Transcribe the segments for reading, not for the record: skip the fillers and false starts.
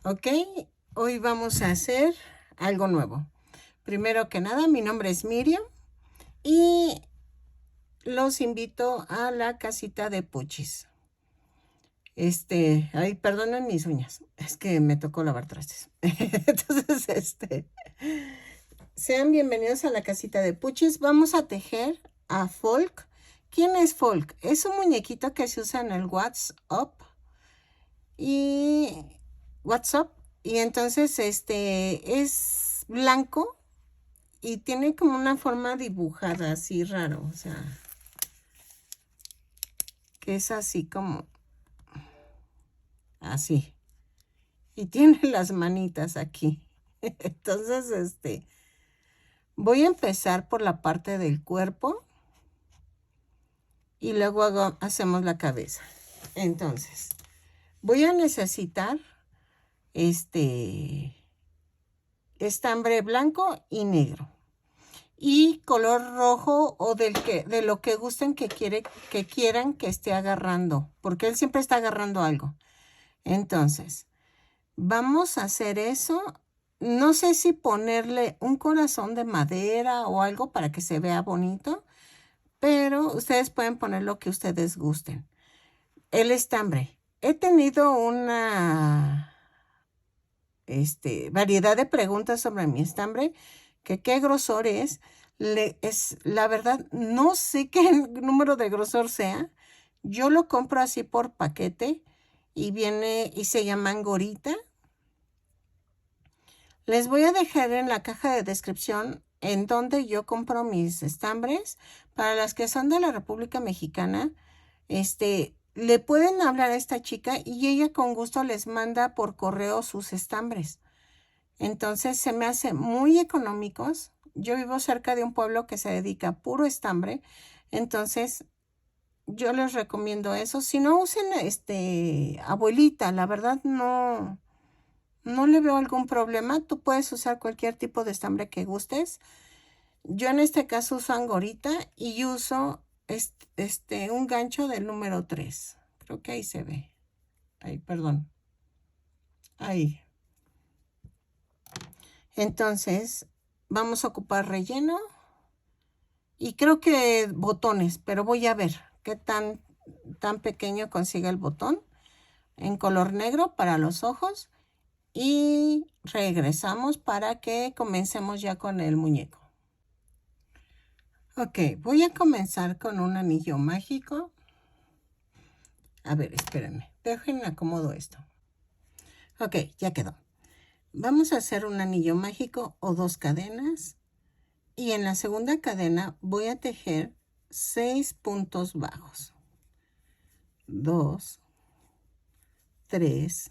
Ok, hoy vamos a hacer algo nuevo. Primero que nada, mi nombre es Miriam y los invito a la casita de Puchis. Ay, perdonen mis uñas, es que me tocó lavar trastes. Entonces, sean bienvenidos a la casita de Puchis. Vamos a tejer a Folk. ¿Quién es Folk? Es un muñequito que se usa en el WhatsApp y entonces es blanco y tiene como una forma dibujada así raro, o sea, que es así como así y tiene las manitas aquí. Entonces, voy a empezar por la parte del cuerpo y luego hacemos la cabeza. Entonces, voy a necesitar estambre blanco y negro y color rojo o de lo que gusten que quieran que esté agarrando, porque él siempre está agarrando algo. Entonces, vamos a hacer eso. No sé si ponerle un corazón de madera o algo para que se vea bonito, pero ustedes pueden poner lo que ustedes gusten. El estambre. He tenido una variedad de preguntas sobre mi estambre, que qué grosor es. La verdad, no sé qué número de grosor sea. Yo lo compro así por paquete y viene y se llama Angorita. Les voy a dejar en la caja de descripción en donde yo compro mis estambres. Para las que son de la República Mexicana, le pueden hablar a esta chica y ella con gusto les manda por correo sus estambres. Entonces se me hace muy económicos. Yo vivo cerca de un pueblo que se dedica a puro estambre. Entonces yo les recomiendo eso. Si no, usen abuelita. La verdad no le veo algún problema. Tú puedes usar cualquier tipo de estambre que gustes. Yo en este caso uso Angorita y uso un gancho del número 3. Creo que ahí se ve. Ahí, perdón. Ahí. Entonces, vamos a ocupar relleno y creo que botones, pero voy a ver qué tan pequeño consigue el botón en color negro para los ojos y regresamos para que comencemos ya con el muñeco. Ok, voy a comenzar con un anillo mágico. A ver, espérenme, déjenme acomodo esto. Ok, ya quedó. Vamos a hacer un anillo mágico o 2 cadenas. Y en la segunda cadena voy a tejer 6 puntos bajos. 2, 3,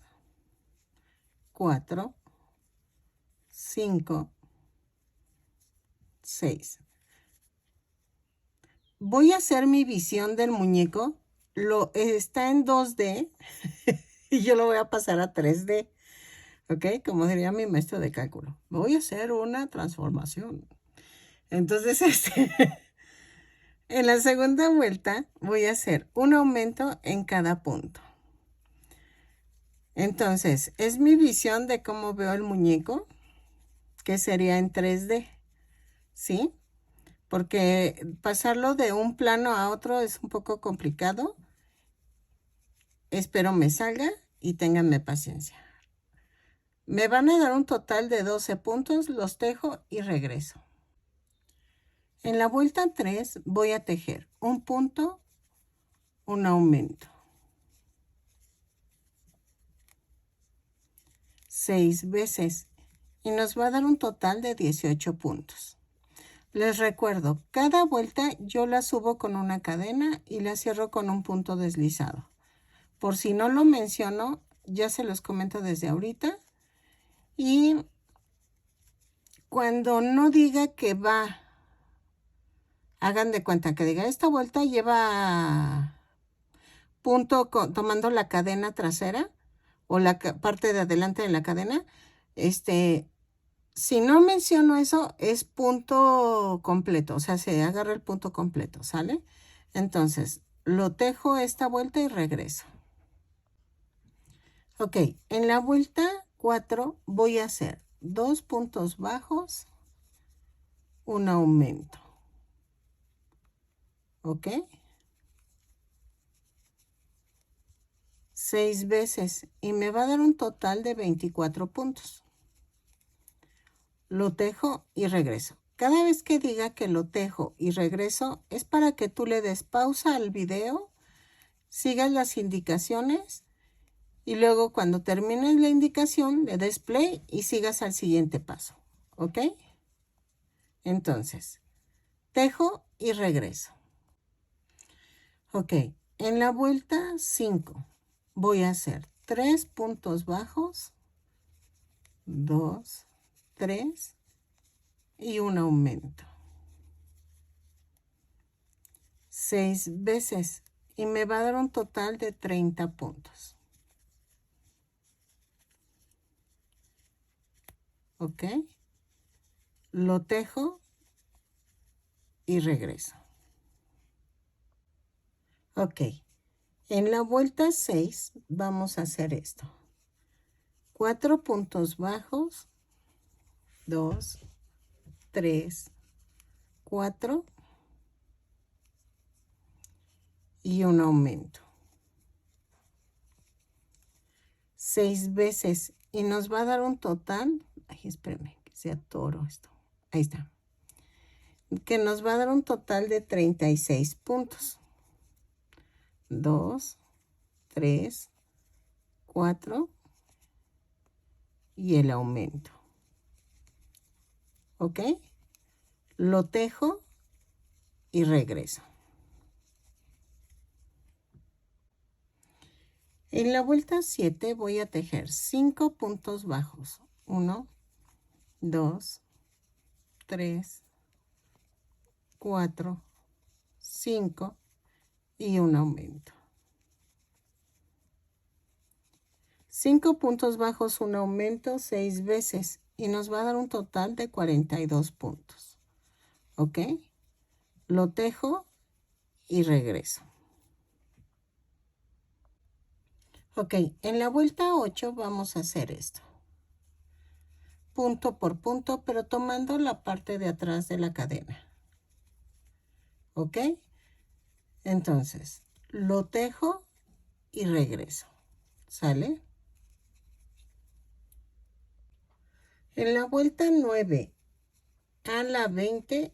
4, 5, 6. Voy a hacer mi visión del muñeco. Está en 2D y yo lo voy a pasar a 3D. ¿Ok? Como diría mi maestro de cálculo. Voy a hacer una transformación. Entonces, en la segunda vuelta voy a hacer un aumento en cada punto. Entonces, es mi visión de cómo veo el muñeco, que sería en 3D, ¿sí? Porque pasarlo de un plano a otro es un poco complicado. Espero me salga y ténganme paciencia. Me van a dar un total de 12 puntos, los tejo y regreso. En la vuelta 3 voy a tejer un punto, un aumento. 6 veces y nos va a dar un total de 18 puntos. Les recuerdo, cada vuelta yo la subo con una cadena y la cierro con un punto deslizado. Por si no lo menciono, ya se los comento desde ahorita. Y cuando no diga que va, hagan de cuenta que diga, esta vuelta lleva punto tomando la cadena trasera o la parte de adelante de la cadena. Si no menciono eso, es punto completo, o sea, se agarra el punto completo, ¿sale? Entonces, lo tejo esta vuelta y regreso. Ok, en la vuelta 4 voy a hacer 2 puntos bajos, un aumento, ¿ok? 6 veces y me va a dar un total de 24 puntos. Lo tejo y regreso. Cada vez que diga que lo tejo y regreso es para que tú le des pausa al video, sigas las indicaciones y luego cuando termines la indicación le des play y sigas al siguiente paso, ¿ok? Entonces, tejo y regreso. Ok, en la vuelta 5 voy a hacer 3 puntos bajos, 2, 3 y un aumento. 6 veces y me va a dar un total de 30 puntos. ¿Ok? Lo tejo y regreso. Ok, en la vuelta 6 vamos a hacer esto. 4 puntos bajos, 2, 3, 4 y un aumento. 6 veces y nos va a dar un total, ay, espérame, que se atoró esto. Ahí está. Que nos va a dar un total de 36 puntos. 2, 3, 4 y el aumento. ¿Ok? Lo tejo y regreso. En la vuelta 7 voy a tejer 5 puntos bajos. 1, 2, 3, 4, 5 y un aumento. 5 puntos bajos, un aumento 6 veces y nos va a dar un total de 42 puntos. ¿Ok? Lo tejo y regreso. Ok, en la vuelta 8 vamos a hacer esto. Punto por punto, pero tomando la parte de atrás de la cadena. ¿Ok? Entonces, lo tejo y regreso. ¿Sale? En la vuelta 9 a la 20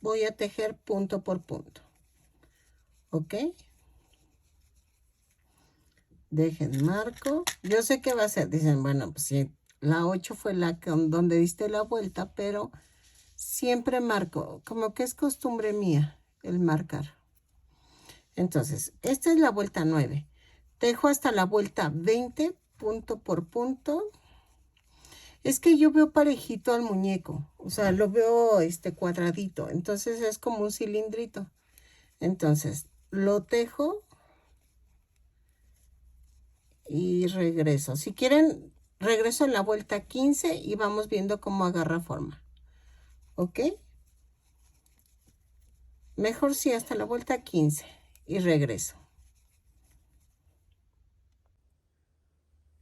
voy a tejer punto por punto. ¿Ok? Dejen marco. Yo sé que va a ser, dicen, bueno, pues sí, la 8 fue la donde diste la vuelta, pero siempre marco, como que es costumbre mía el marcar. Entonces, esta es la vuelta 9. Tejo hasta la vuelta 20, punto por punto. Es que yo veo parejito al muñeco, o sea, lo veo cuadradito, entonces es como un cilindrito. Entonces, lo tejo y regreso. Si quieren, regreso en la vuelta 15 y vamos viendo cómo agarra forma. ¿Ok? Mejor sí hasta la vuelta 15 y regreso.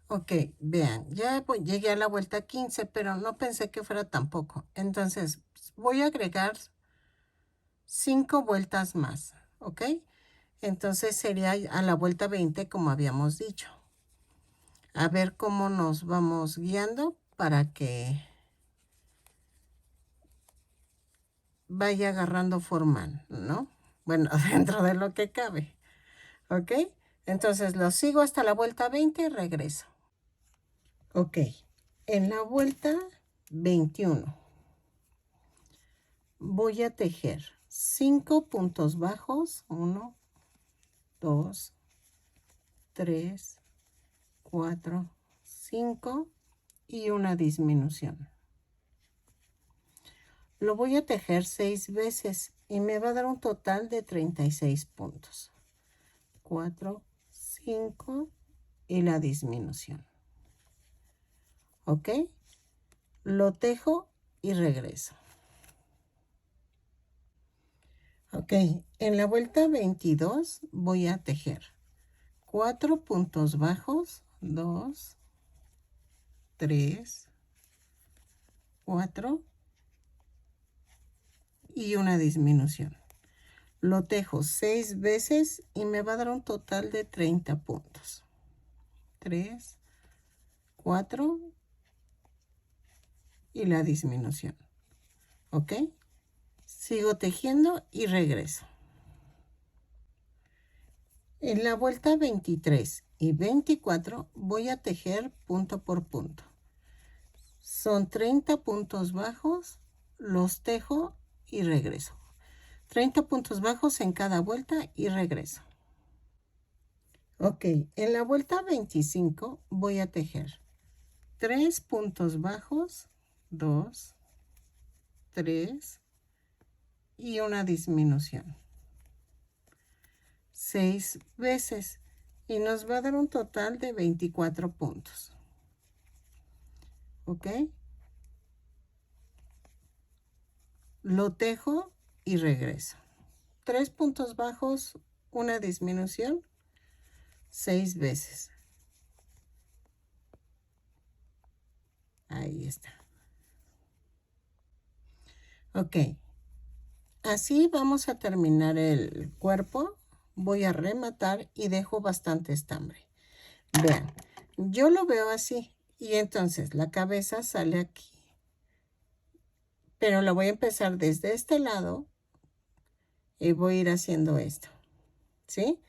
Ok, vean, ya llegué a la vuelta 15, pero no pensé que fuera tan poco. Entonces, voy a agregar 5 vueltas más, ¿ok? Entonces sería a la vuelta 20 como habíamos dicho. A ver cómo nos vamos guiando para que vaya agarrando forma, ¿no? Bueno, dentro de lo que cabe, ¿ok? Entonces lo sigo hasta la vuelta 20 y regreso. Ok, en la vuelta 21 voy a tejer 5 puntos bajos, 1, 2, 3, 4, 5 y una disminución. Lo voy a tejer 6 veces y me va a dar un total de 36 puntos. 4, 5 y la disminución. ¿Ok? Lo tejo y regreso. Ok, en la vuelta 22 voy a tejer 4 puntos bajos, 2, 3, 4 y una disminución. Lo tejo 6 veces y me va a dar un total de 30 puntos. 3, 4 y la disminución. ¿Ok? Sigo tejiendo y regreso. En la vuelta 23 y 24 voy a tejer punto por punto. Son 30 puntos bajos, los tejo y regreso. 30 puntos bajos en cada vuelta y regreso. Ok, en la vuelta 25 voy a tejer 3 puntos bajos, 2, 3 y una disminución. 6 veces y nos va a dar un total de 24 puntos. ¿Ok? Lo tejo y regreso. 3 puntos bajos, una disminución, 6 veces. Ahí está. Ok. Así vamos a terminar el cuerpo. Voy a rematar y dejo bastante estambre. Vean, yo lo veo así. Y entonces la cabeza sale aquí. Pero la voy a empezar desde este lado. Y voy a ir haciendo esto. ¿Sí?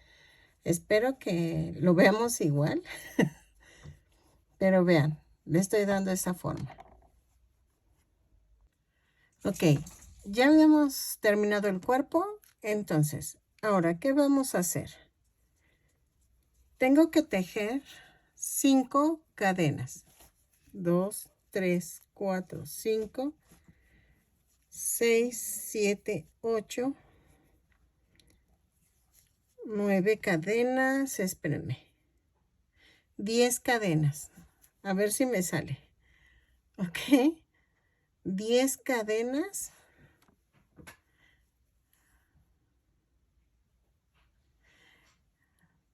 Espero que lo veamos igual. Pero vean, le estoy dando esa forma. Ok, ya habíamos terminado el cuerpo. Entonces, ahora, ¿qué vamos a hacer? Tengo que tejer 5 cadenas. 2, 3, 4, 5, 6, 7, 8, 9 cadenas. Espérenme. 10 cadenas. A ver si me sale. Ok. 10 cadenas.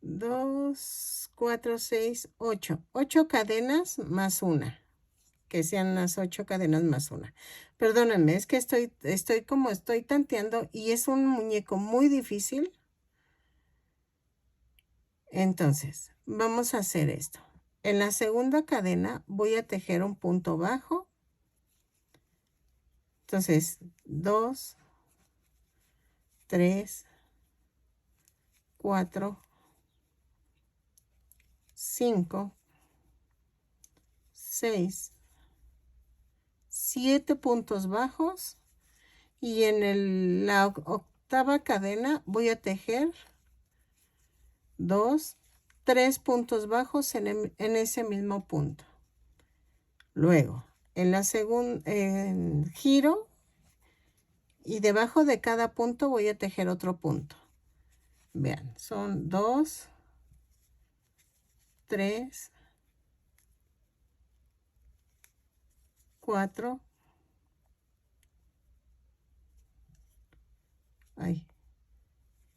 2, 4, 6, 8. 8 cadenas más una. Que sean las 8 cadenas más una. Perdónenme, es que estoy tanteando y es un muñeco muy difícil. Entonces, vamos a hacer esto. En la segunda cadena voy a tejer un punto bajo. Entonces, 2, 3, 4, 5, 6, 7 puntos bajos. Y en la octava cadena voy a tejer 2, 3 puntos bajos en ese mismo punto. Luego, en la segunda, giro y debajo de cada punto voy a tejer otro punto. Vean, son 2, 3, 4,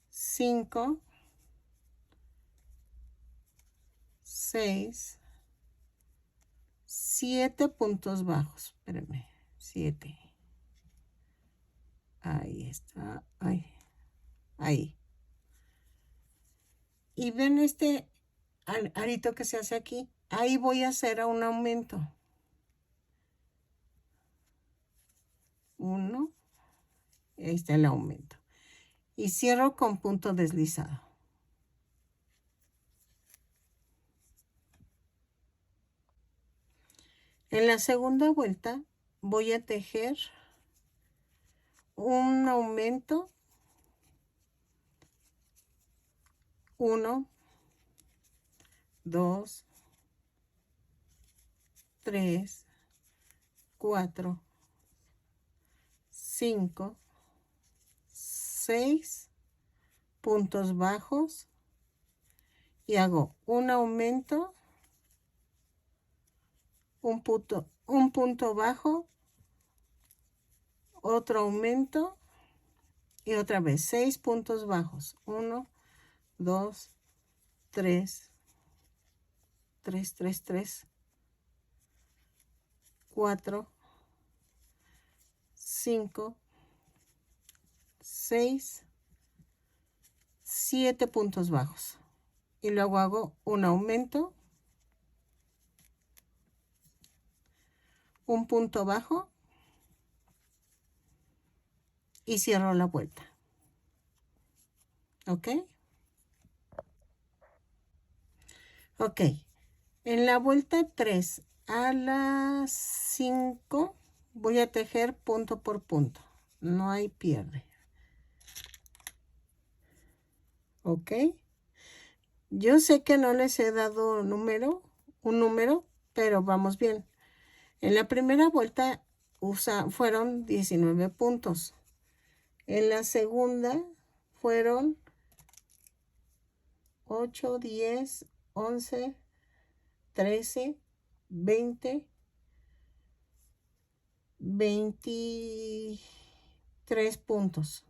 5, 6, 7 puntos bajos. Espérenme, 7. Ahí está. Ahí. Y ven este arito que se hace aquí. Ahí voy a hacer un aumento. 1. Ahí está el aumento. Y cierro con punto deslizado. En la segunda vuelta voy a tejer un aumento. 1, 2, 3, 4, 5, 6 puntos bajos y hago un aumento, un punto bajo, otro aumento y otra vez 6 puntos bajos. 1, 2, 3, 3, 3, 3, 4, 5, 6, 7 puntos bajos. Y luego hago un aumento, un punto bajo y cierro la vuelta. ¿Ok? Ok. En la vuelta 3 a las 5 voy a tejer punto por punto. No hay pierde. ¿Ok? Yo sé que no les he dado un número, pero vamos bien. En la primera vuelta fueron 19 puntos. En la segunda fueron 8, 10, 11, 13, 20, 23 puntos.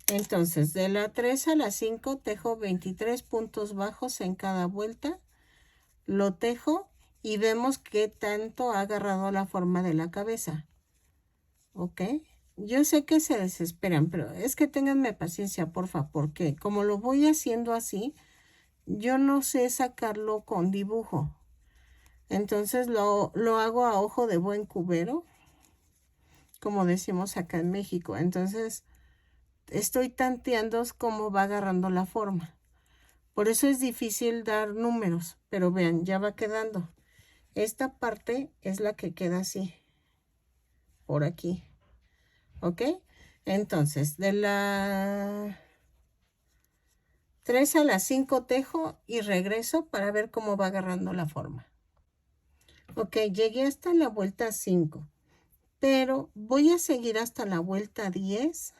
Entonces, de la 3 a la 5 tejo 23 puntos bajos en cada vuelta. Lo tejo y vemos qué tanto ha agarrado la forma de la cabeza. ¿Ok? Yo sé que se desesperan, pero es que ténganme paciencia, porfa, porque como lo voy haciendo así, yo no sé sacarlo con dibujo. Entonces lo hago a ojo de buen cubero, como decimos acá en México. Entonces estoy tanteando cómo va agarrando la forma. Por eso es difícil dar números, pero vean, ya va quedando. Esta parte es la que queda así, por aquí. ¿Ok? Entonces, de la 3 a la 5 tejo y regreso para ver cómo va agarrando la forma. Ok, llegué hasta la vuelta 5, pero voy a seguir hasta la vuelta 10.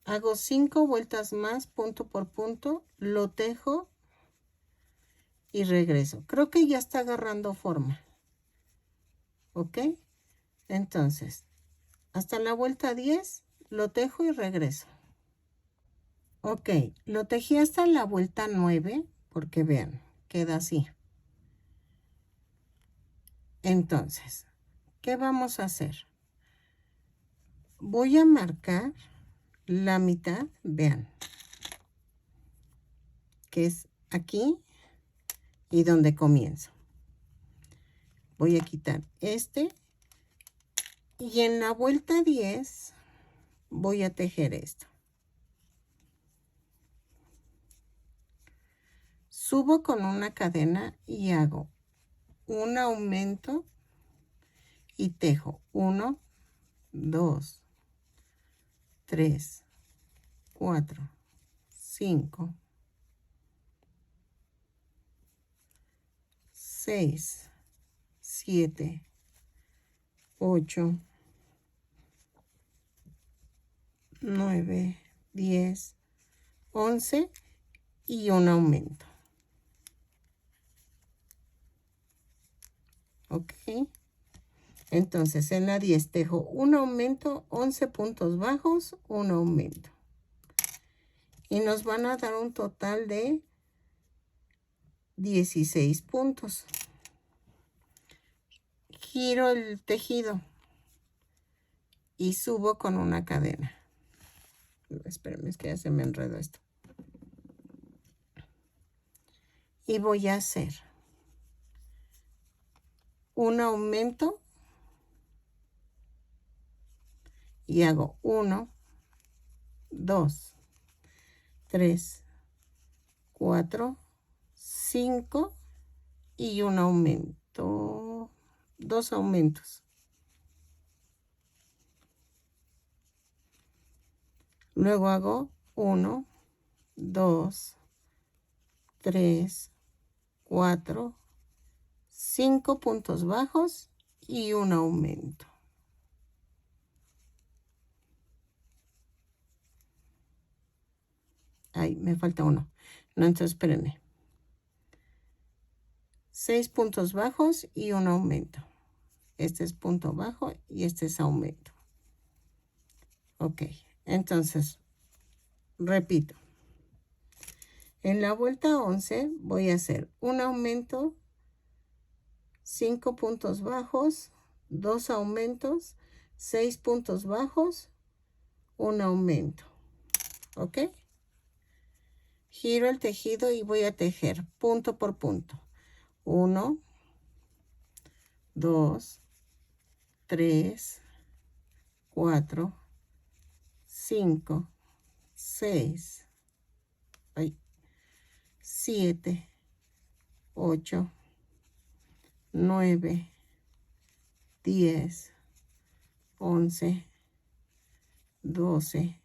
Hago 5 vueltas más, punto por punto, lo tejo y regreso. Creo que ya está agarrando forma. ¿Ok? Entonces, hasta la vuelta 10, lo tejo y regreso. Ok, lo tejí hasta la vuelta 9, porque vean, queda así. Entonces, ¿qué vamos a hacer? Voy a marcar la mitad, vean, que es aquí y donde comienzo. Voy a quitar este y en la vuelta 10 voy a tejer esto. Subo con una cadena y hago un aumento y tejo 1, 2, 3, 4, 5, 6, 7, 8, 9, 10, 11 y un aumento. ¿Ok? Entonces en la 10 tejo un aumento, 11 puntos bajos, un aumento. Y nos van a dar un total de 16 puntos. Giro el tejido y subo con una cadena. Espérenme, es que ya se me enredó esto. Y voy a hacer un aumento y hago 1, 2, 3, 4, 5 y un aumento, 2 aumentos. Luego hago 1, 2, 3, 4, 5 puntos bajos y un aumento. Ay, me falta uno. No, entonces espérenme. 6 puntos bajos y un aumento. Este es punto bajo y este es aumento. Ok, entonces, repito. En la vuelta 11 voy a hacer un aumento, 5 puntos bajos, 2 aumentos, 6 puntos bajos, un aumento. ¿Ok? Giro el tejido y voy a tejer punto por punto. 1, 2, 3, 4, 5, 6, 7, 8, 9, 10, 11, 12,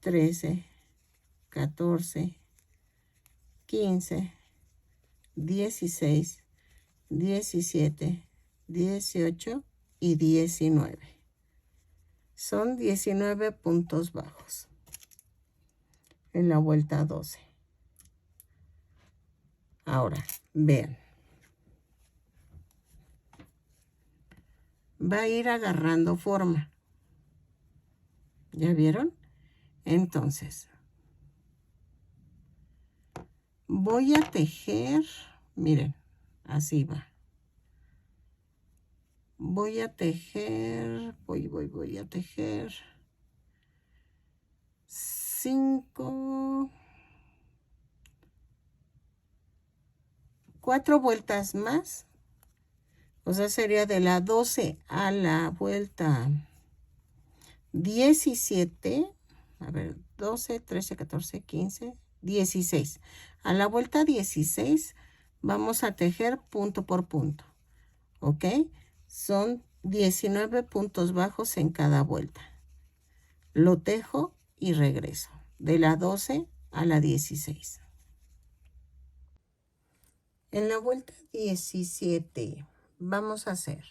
13, 14, 15, 16, 17, 18 y 19. Son 19 puntos bajos en la vuelta 12. Ahora, vean. Va a ir agarrando forma. ¿Ya vieron? Entonces, voy a tejer, miren, así va. Voy a tejer, voy a tejer 4 vueltas más. O sea, sería de la 12 a la vuelta 17. A ver, 12, 13, 14, 15, 16. A la vuelta 16 vamos a tejer punto por punto. ¿Ok? Son 19 puntos bajos en cada vuelta. Lo tejo y regreso. De la 12 a la 16. En la vuelta 17 vamos a hacer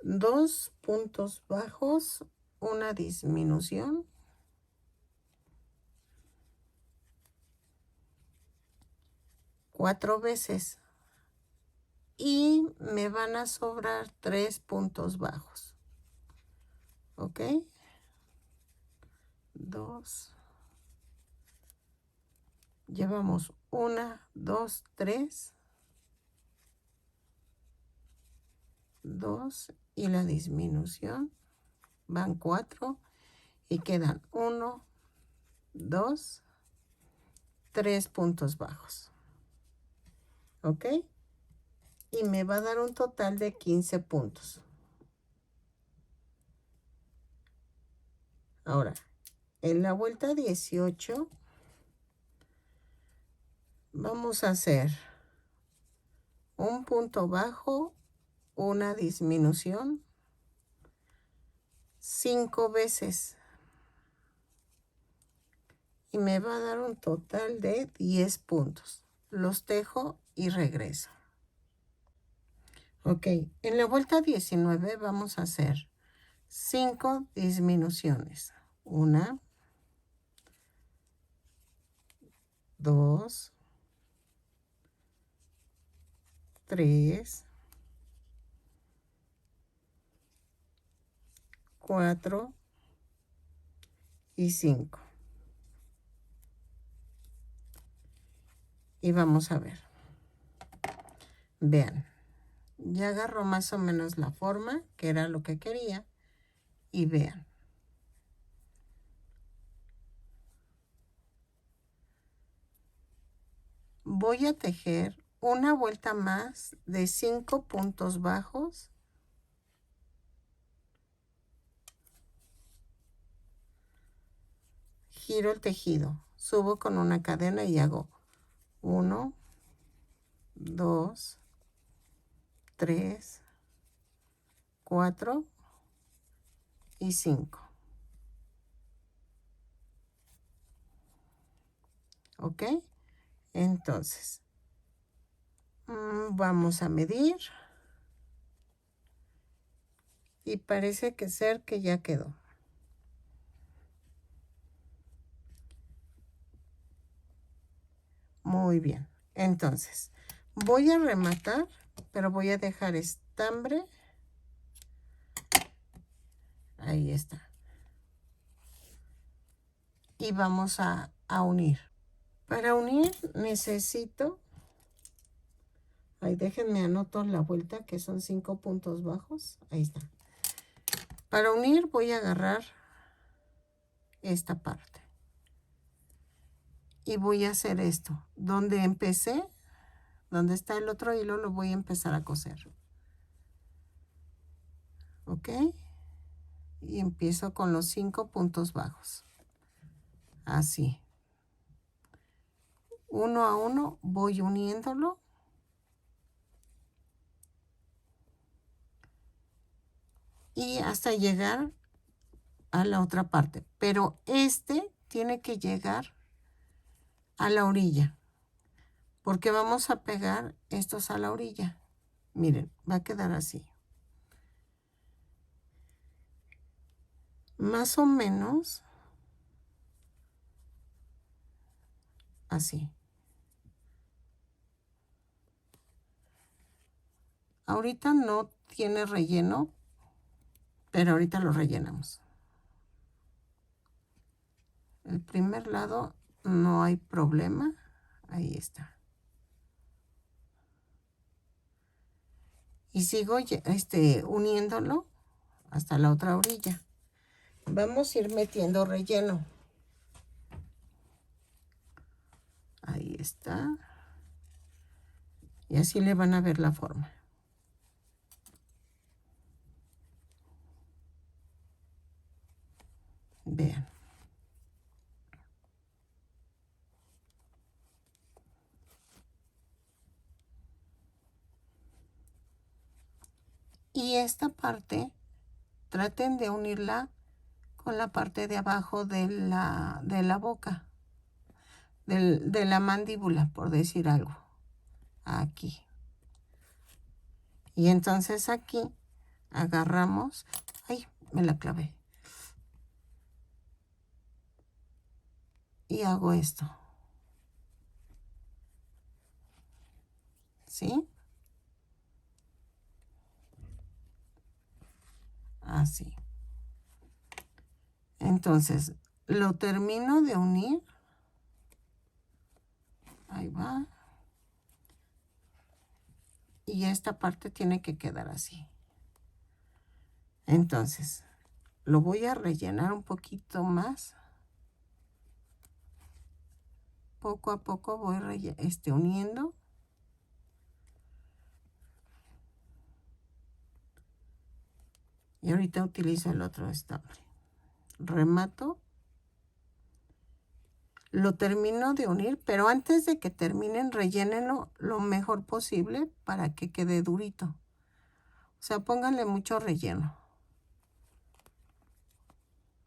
2 puntos bajos, una disminución, 4 veces y me van a sobrar 3 puntos bajos. ¿Ok? 2. Llevamos 1, 2, 3, 2 y la disminución van 4 y quedan 1, 2, 3 puntos bajos. ¿Ok? Y me va a dar un total de 15 puntos. Ahora, en la vuelta 18 vamos a hacer un punto bajo, una disminución, 5 veces. Y me va a dar un total de 10 puntos. Los tejo y regreso. Ok, en la vuelta 19 vamos a hacer 5 disminuciones. 1, 2, 3, 4 y 5. Y vamos a ver. Vean, ya agarró más o menos la forma, que era lo que quería. Y vean. Voy a tejer una vuelta más de 5 puntos bajos. Giro el tejido, subo con una cadena y hago 1, 2, 3, 4 y 5. ¿Ok? Entonces, vamos a medir. Y parece que ser que ya quedó. Muy bien. Entonces, voy a rematar, pero voy a dejar estambre. Ahí está. Y vamos a unir. Para unir necesito Ahí déjenme anoto la vuelta, que son 5 puntos bajos. Ahí está. Para unir voy a agarrar esta parte. Y voy a hacer esto. Donde empecé, donde está el otro hilo, lo voy a empezar a coser. ¿Ok? Y empiezo con los 5 puntos bajos. Así. Uno a uno voy uniéndolo. Y hasta llegar a la otra parte. Pero este tiene que llegar a la orilla. Porque vamos a pegar estos a la orilla. Miren, va a quedar así. Más o menos así. Ahorita no tiene relleno, pero ahorita lo rellenamos. El primer lado no hay problema. Ahí está. Y sigo uniéndolo hasta la otra orilla. Vamos a ir metiendo relleno. Ahí está. Y así le van a ver la forma. Vean. Y esta parte, traten de unirla con la parte de abajo de la boca, de la mandíbula, por decir algo. Aquí. Y entonces aquí agarramos. Ay, me la clavé. Y hago esto. ¿Sí? Así. Entonces, lo termino de unir. Ahí va. Y esta parte tiene que quedar así. Entonces, lo voy a rellenar un poquito más. Poco a poco voy uniendo. Y ahorita utilizo el otro estambre. Remato. Lo termino de unir, pero antes de que terminen, rellénenlo lo mejor posible para que quede durito. O sea, pónganle mucho relleno.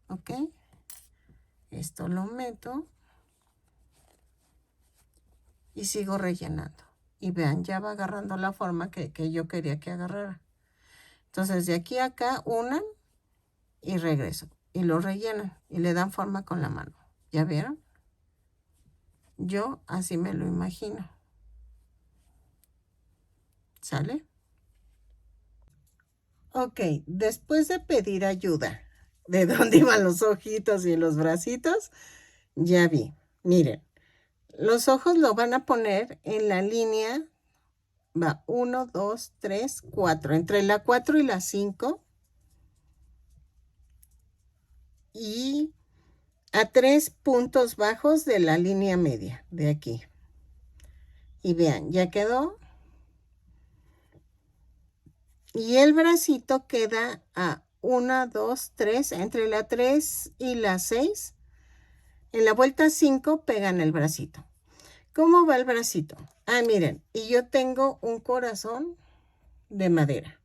¿Ok? Esto lo meto. Y sigo rellenando. Y vean, ya va agarrando la forma que yo quería que agarrara. Entonces, de aquí a acá, unan y regreso. Y lo rellenan y le dan forma con la mano. ¿Ya vieron? Yo así me lo imagino. ¿Sale? Ok, después de pedir ayuda de dónde iban los ojitos y los bracitos, ya vi. Miren, los ojos lo van a poner en la línea, va 1, 2, 3, 4, entre la 4 y la 5. Y a 3 puntos bajos de la línea media de aquí. Y vean, ya quedó. Y el bracito queda a 1, 2, 3, entre la 3 y la 6. En la vuelta 5 pegan el bracito. ¿Cómo va el bracito? Ah, miren, y yo tengo un corazón de madera.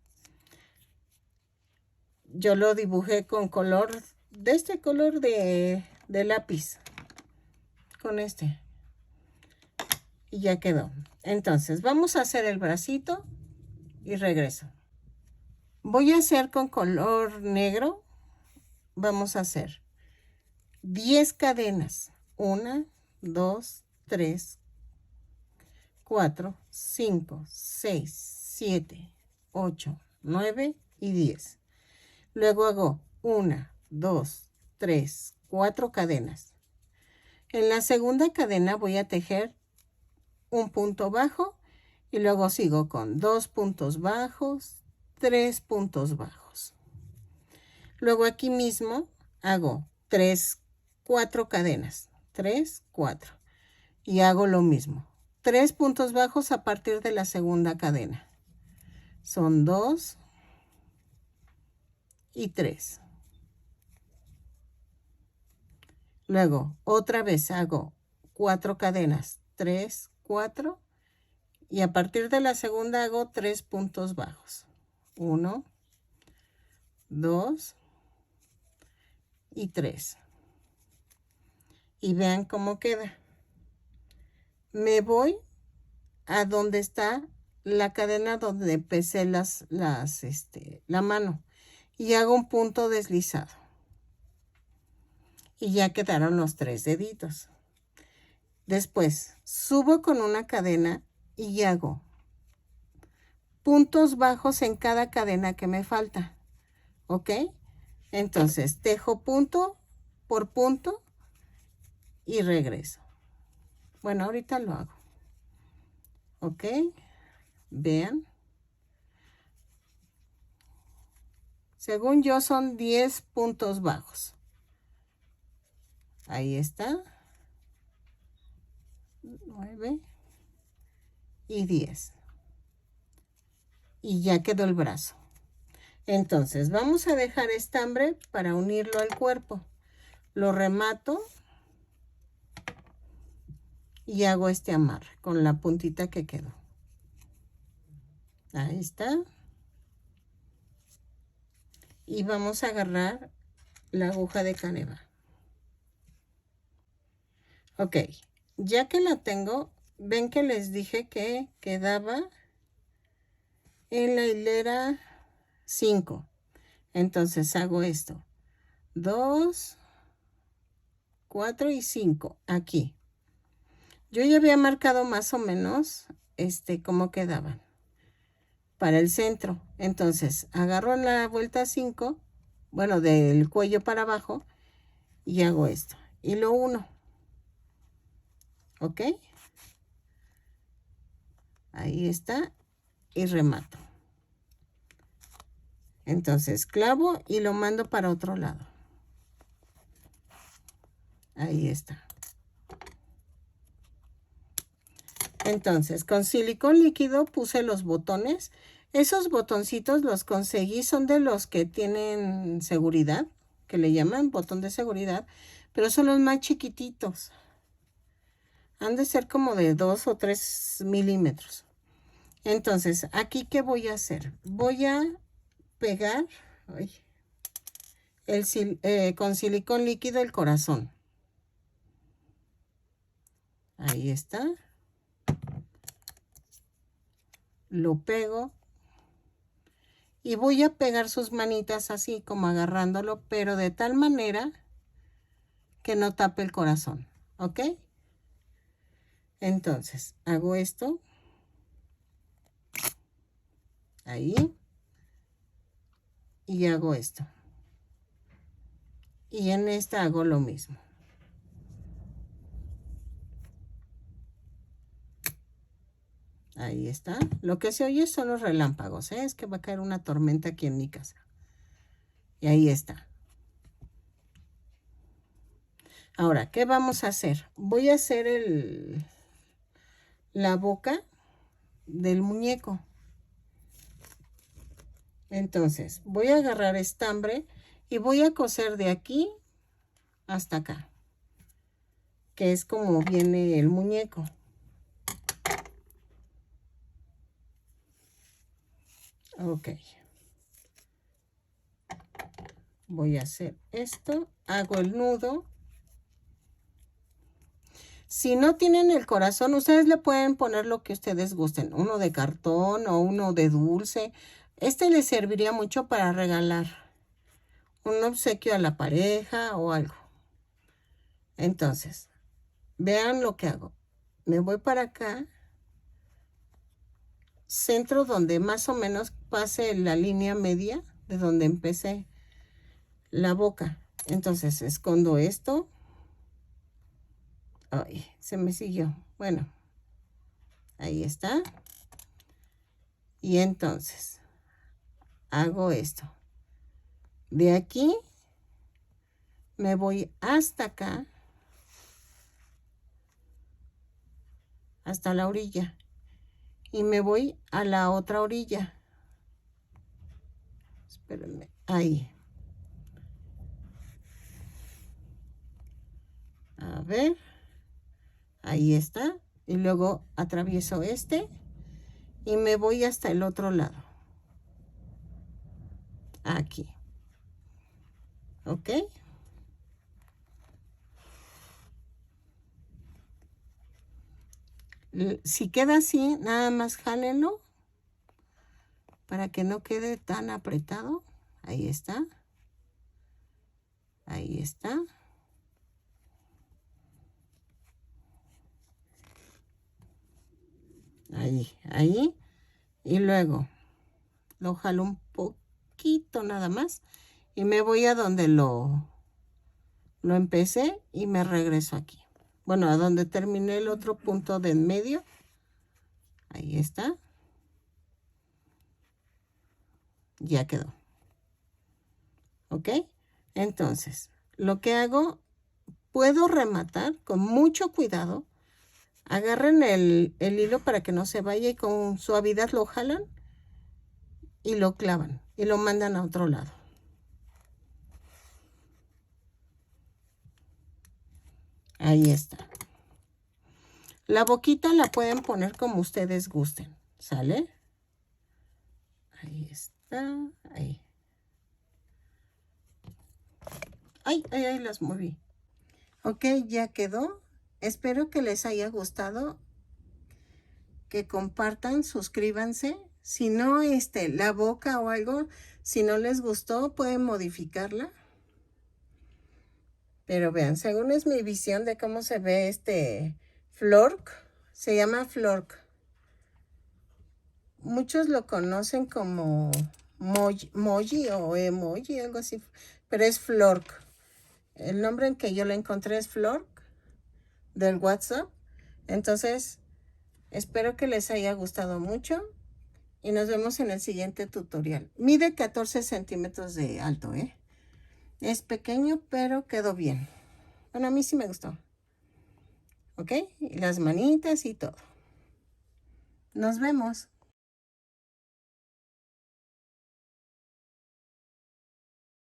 Yo lo dibujé con color, de este color de lápiz. Con este. Y ya quedó. Entonces, vamos a hacer el bracito y regreso. Voy a hacer con color negro. Vamos a hacer 10 cadenas. 1, 2, 3, 4, 5, 6, 7, 8, 9 y 10. Luego hago 1, 2, 3, 4 cadenas. En la segunda cadena voy a tejer un punto bajo Y luego sigo con 2 puntos bajos, 3 puntos bajos. Luego aquí mismo hago 4 cadenas. 3, 4. Y hago lo mismo. 3 puntos bajos a partir de la segunda cadena. Son 2 y 3. Luego, otra vez hago 4 cadenas. 3, 4. Y a partir de la segunda hago 3 puntos bajos. 1, 2 y 3. Y vean cómo queda. Me voy a donde está la cadena donde empecé la mano. Y hago un punto deslizado. Y ya quedaron los 3 deditos. Después subo con una cadena y hago puntos bajos en cada cadena que me falta. ¿Ok? Entonces tejo punto por punto y regreso. Bueno, ahorita lo hago. ¿Ok? Vean. Según yo son 10 puntos bajos. Ahí está. 9 y 10. Y ya quedó el brazo. Entonces vamos a dejar estambre para unirlo al cuerpo. Lo remato y hago este amarre con la puntita que quedó. Ahí está. Y vamos a agarrar la aguja de caneva. Ok, ya que la tengo, ven que les dije que quedaba en la hilera 5. Entonces hago esto. 2, 4 y 5 aquí. Yo ya había marcado más o menos cómo quedaban para el centro. Entonces agarro la vuelta 5, bueno, del cuello para abajo, y hago esto. Y lo uno. ¿Ok? Ahí está. Y remato. Entonces clavo y lo mando para otro lado. Ahí está. Entonces con silicón líquido puse los botones. Esos botoncitos los conseguí, son de los que tienen seguridad, que le llaman botón de seguridad, pero son los más chiquititos. Han de ser como de 2 o 3 milímetros. Entonces, ¿aquí qué voy a hacer? Voy a pegar con silicón líquido el corazón. Ahí está. Lo pego. Y voy a pegar sus manitas así como agarrándolo, pero de tal manera que no tape el corazón. ¿Ok? Entonces, hago esto. Ahí. Y hago esto. Y en esta hago lo mismo. Ahí está. Lo que se oye son los relámpagos, ¿eh? Es que va a caer una tormenta aquí en mi casa. Y ahí está. Ahora, ¿qué vamos a hacer? Voy a hacer la boca del muñeco. Entonces, voy a agarrar estambre y voy a coser de aquí hasta acá, que es como viene el muñeco. Ok. Voy a hacer esto, hago el nudo. Si no tienen el corazón, ustedes le pueden poner lo que ustedes gusten. Uno de cartón o uno de dulce. Este les serviría mucho para regalar un obsequio a la pareja o algo. Entonces, vean lo que hago. Me voy para acá. Centro donde más o menos pase la línea media de donde empecé la boca. Entonces, escondo esto. Ay, se me siguió. Bueno, ahí está. Y entonces hago esto. De aquí me voy hasta acá, hasta la orilla. Y me voy a la otra orilla. Espérenme, ahí. A ver, ahí está. Y luego atravieso este y me voy hasta el otro lado. Aquí. ¿Ok? Si queda así, nada más jálenlo para que no quede tan apretado. Ahí está. Ahí está. Ahí. Y luego lo jalo un poquito nada más y me voy a donde lo empecé y me regreso aquí. Bueno, a donde terminé el otro punto de en medio. Ahí está. Ya quedó. ¿Ok? Entonces, lo que hago, puedo rematar con mucho cuidado. Agarren el hilo para que no se vaya y con suavidad lo jalan y lo clavan y lo mandan a otro lado. Ahí está. La boquita la pueden poner como ustedes gusten. ¿Sale? Ahí está. Ahí. Ay, las moví. Ok, ya quedó. Espero que les haya gustado. Que compartan, suscríbanse. Si no, la boca o algo, si no les gustó, pueden modificarla. Pero vean, según es mi visión de cómo se ve Flork, se llama Flork. Muchos lo conocen como Moji o Emoji, algo así, pero es Flork. El nombre en que yo lo encontré es Flork del WhatsApp. Entonces, espero que les haya gustado mucho y nos vemos en el siguiente tutorial. Mide 14 centímetros de alto, ¿eh? Es pequeño, pero quedó bien. Bueno, a mí sí me gustó. ¿Ok? Y las manitas y todo. Nos vemos.